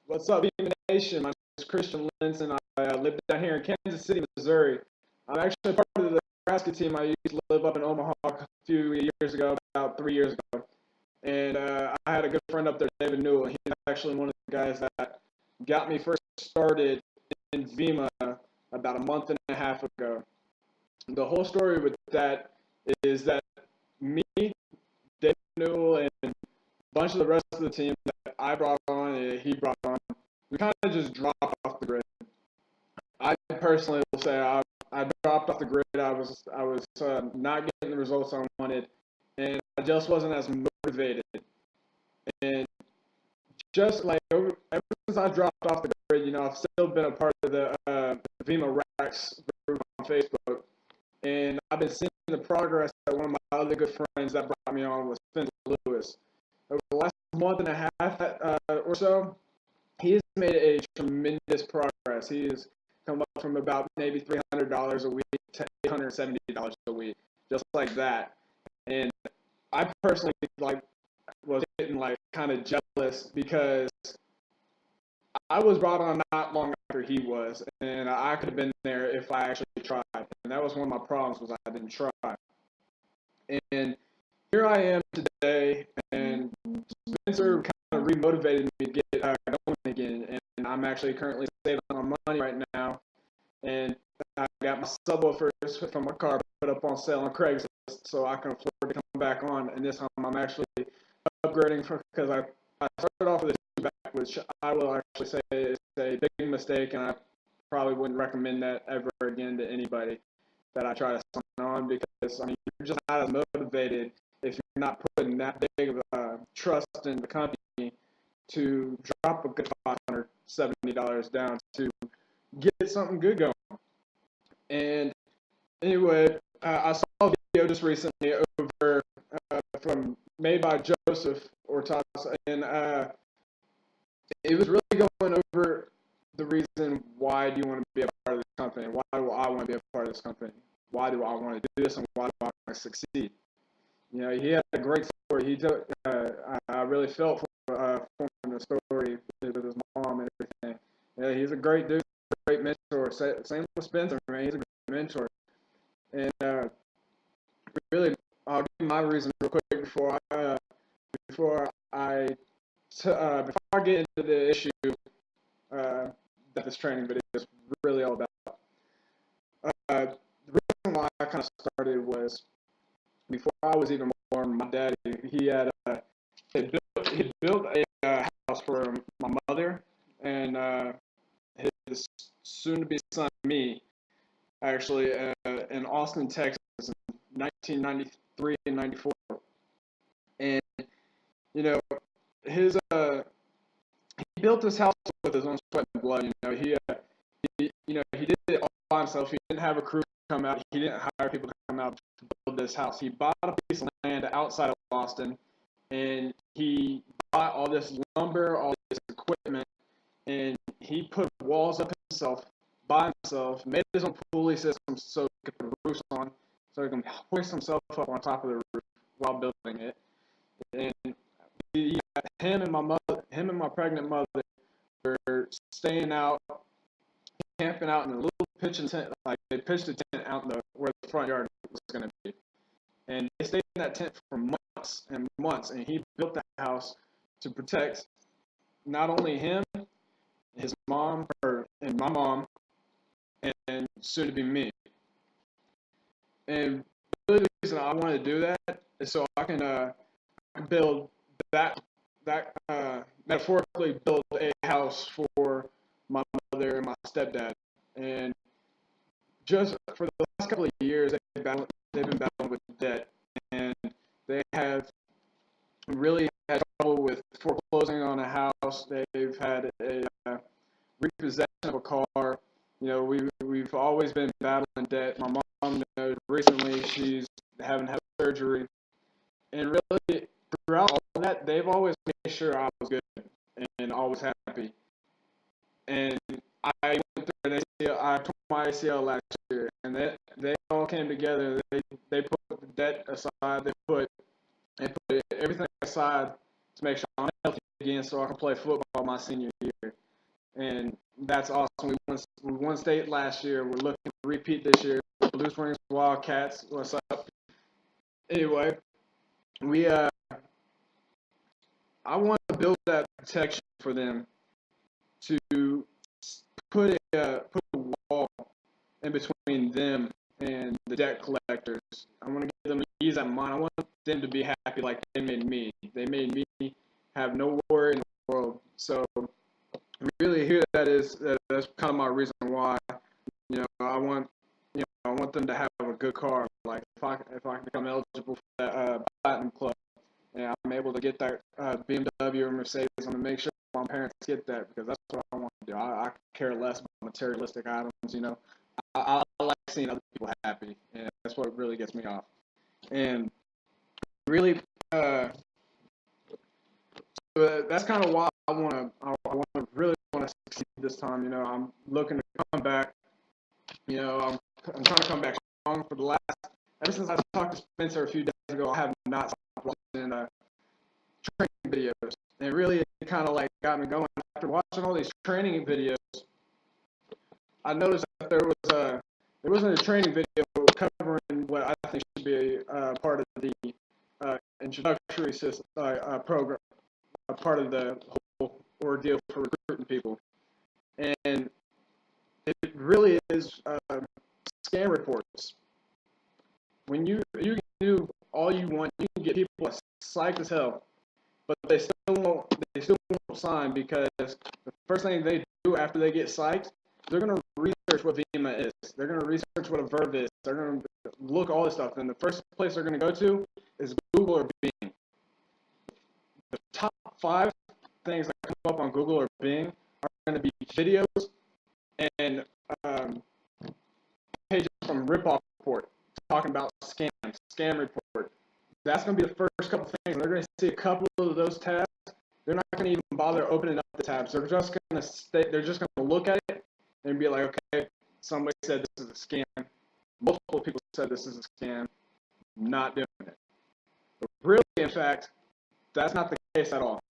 What's up, Vemma Nation? My name is Christian Linson. I live down here in Kansas City, Missouri. I'm actually part of the Nebraska team. I used to live up in Omaha a few years ago, about 3 years ago. And I had a good friend up there, David Newell. He's actually one of the guys that got me first started in Vemma about a month and a half ago. The whole story with that is that me, David Newell, and a bunch of the rest of the team that I brought on and he brought on, we kind of just dropped off the grid. I personally will say I dropped off the grid. I was not getting the results I wanted, and I just wasn't as motivated. And just like ever since I dropped off the grid, I've still been a part of the Vemma Racks group on Facebook, and I've been seeing the progress that one of my other good friends that brought me on was Spencer Lewis. Over the last month and a half or so, he has made a tremendous progress. He has come up from about maybe $300 a week to $870 a week, just like that. And I personally was getting kind of jealous because I was brought on not long after he was, and I could have been there if I actually tried. And that was one of my problems was I didn't try. And here I am today, and Spencer kind of remotivated me to get going again. And I'm actually currently saving my money right now, and I got my subwoofers from my car put up on sale on Craigslist, so I can afford to come back on. And this time I'm actually upgrading because I started off with a two-back, which I will actually say is a big mistake, and I probably wouldn't recommend that ever again to anybody that I try to sign on, because you're just not as motivated if you're not putting that big of a trust in the company to drop a good $570 down to get something good going. And anyway, I saw a video just recently over from made by Joseph Ortas, and it was really going over the reason why do you want to be a part of this company? Why do I want to be a part of this company? Why do I want to do this, and why do I want to succeed? He had a great story. He took. I really felt for the story with his mom and everything. He's a great dude, great mentor. Same with Spencer, man. He's a great mentor. And really, I'll give you my reason real quick before I get into the issue that this training video is really all about. The reason why I kind of started was before I was even born. My daddy, he built a house for my mother and his soon-to-be son, me, actually, in Austin, Texas, in 1993 and 94. And his he built this house with his own sweat and blood. He did it all by himself. He didn't have a crew come out. He didn't hire people to come out to build this house. He bought a piece of land outside of Austin, and he bought all this lumber, all this equipment, and he put walls up himself by himself, made his own pulley system so he could put roofs on, so he can hoist himself up on top of the roof while building it. And him and my pregnant mother were staying out, camping out in a little pitching tent. Like, they pitched a tent out where the front yard was going to be, and they stayed in that tent for months and months. And he built the house to protect not only him, his mom, and my mom, and soon to be me. And really, the reason I wanted to do that is so I can build that metaphorically build a house for my mother and my stepdad. And just for the last couple of years, they've been battling with debt, and they have really had trouble with foreclosing on a house. They've had a repossession of a car. We've always been battling debt. My mom, recently she's having had surgery, and really throughout all that, they've always made sure I was good and always happy. And I went through an ACL. I tore my ACL last year, and they all came together. They put the debt aside. They put everything aside to make sure I'm healthy again, so I can play football my senior year. and that's awesome. We won state last year. We're looking to repeat this year. Blue Springs Wildcats, what's up? Anyway, we I want to build that protection for them to put a wall in between them and the debt collectors. I want to give them ease of mind. I want them to be happy like they made me. They made me have no worry in the world. So really, here that's kind of my reason why. I want them to have a good car. Like if I become eligible for that platinum club, and I'm able to get that BMW or Mercedes, I'm gonna make sure my parents get that because that's what I want to do. I care less about materialistic items. I like seeing other people happy, and that's what really gets me off. And really, that's kind of why I really want to succeed this time. I'm looking to come back. I'm trying to come back strong for the last. Ever since I talked to Spencer a few days ago, I have not stopped watching training videos, and really it kind of like got me going. After watching all these training videos, I noticed that there wasn't a training video covering what I think should be a part of the introductory system, program, a part of the whole ordeal for recruiting people, and it really is scam reports. When you can do all you want, you can get people psyched as hell, but they still won't sign because the first thing they do after they get psyched, they're gonna research what Vemma is. They're gonna research what a verb is. They're gonna look all this stuff, and the first place they're gonna go to is Google or Bing. The top 5 things that come up on Google or Bing are gonna be videos and pages from Ripoff Report talking about scam report. That's going to be the first couple things. They're going to see a couple of those tabs. They're not going to even bother opening up the tabs. They're just going to They're just going to look at it and be like, okay, somebody said this is a scam. Multiple people said this is a scam. Not doing it. But really, in fact, that's not the case at all.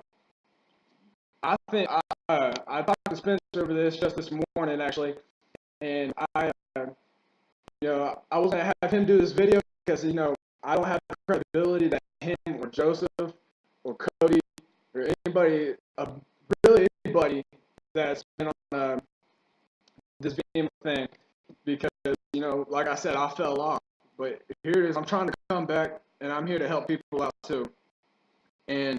I think I talked to Spencer over this just this morning actually, and I was gonna have him do this video because I don't have the credibility that him or Joseph or Cody or anybody, really anybody that's been on this video thing, because like I said, I fell off. But here it is. I'm trying to come back, and I'm here to help people out too. And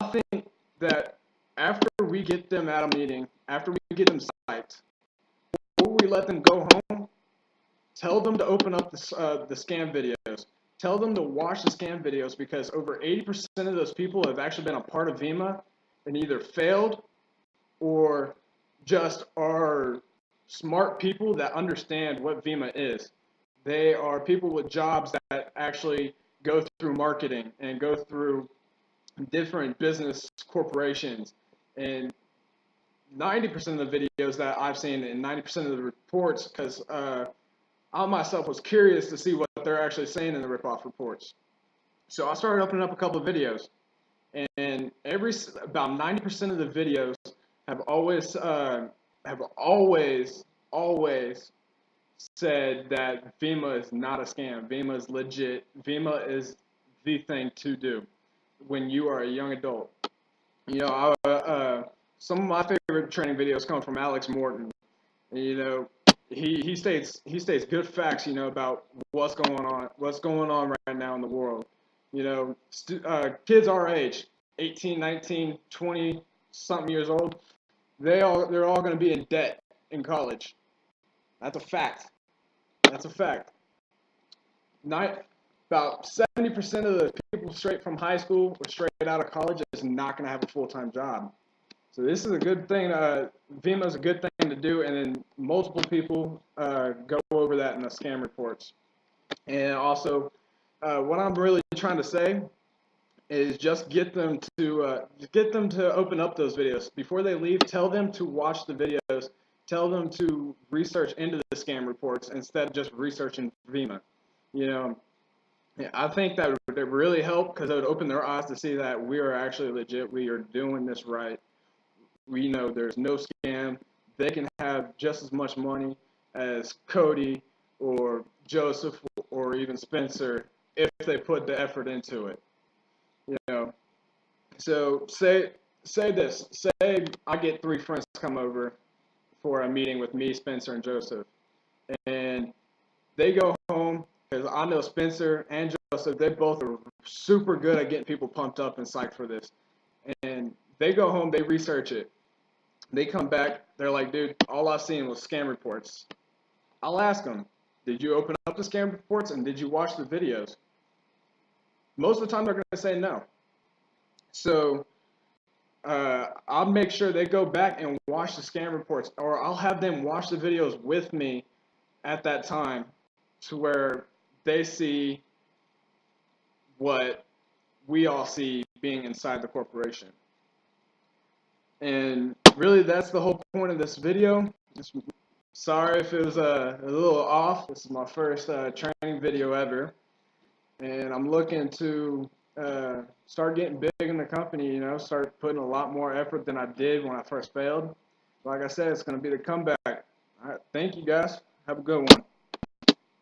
I think that after we get them at a meeting, after we get them psyched, before we let them go home, tell them to open up the scam videos. Tell them to watch the scam videos because over 80% of those people have actually been a part of Vemma and either failed or just are smart people that understand what Vemma is. They are people with jobs that actually go through marketing and go through different business corporations. And 90% of the videos that I've seen and 90% of the reports, because I myself was curious to see what they're actually saying in the ripoff reports. So I started opening up a couple of videos, and about 90% of the videos have always said that Vemma is not a scam. Vemma is legit. Vemma is the thing to do when you are a young adult. Some of my favorite training videos come from Alex Morton. And, he states good facts, about what's going on right now in the world. Kids our age, 18, 19, 20 something years old, they're all going to be in debt in college. That's a fact. That's a fact. About 70% of the people straight from high school or straight out of college is not going to have a full-time job. So this is a good thing. Vemma is a good thing to do, and then multiple people go over that in the scam reports. And also, what I'm really trying to say is just get them to open up those videos before they leave. Tell them to watch the videos. Tell them to research into the scam reports instead of just researching Vemma. I think that would really help because it would open their eyes to see that we are actually legit. We are doing this right. we know there's no scam. They can have just as much money as Cody or Joseph or even Spencer if they put the effort into it. You know, so say this. Say I get 3 friends come over for a meeting with me, Spencer, and Joseph, and they go home because I know Spencer and Joseph. They both are super good at getting people pumped up and psyched for this. And they go home, they research it. They come back, they're like, dude, all I've seen was scam reports. I'll ask them, did you open up the scam reports and did you watch the videos? Most of the time, they're going to say no. So I'll make sure they go back and watch the scam reports, or I'll have them watch the videos with me at that time to where they see what we all see being inside the corporation. And really, that's the whole point of this video. Sorry if it was a little off. This is my first training video ever. And I'm looking to start getting big in the company, you know, start putting a lot more effort than I did when I first failed. Like I said, it's going to be the comeback. All right, thank you guys. Have a good one.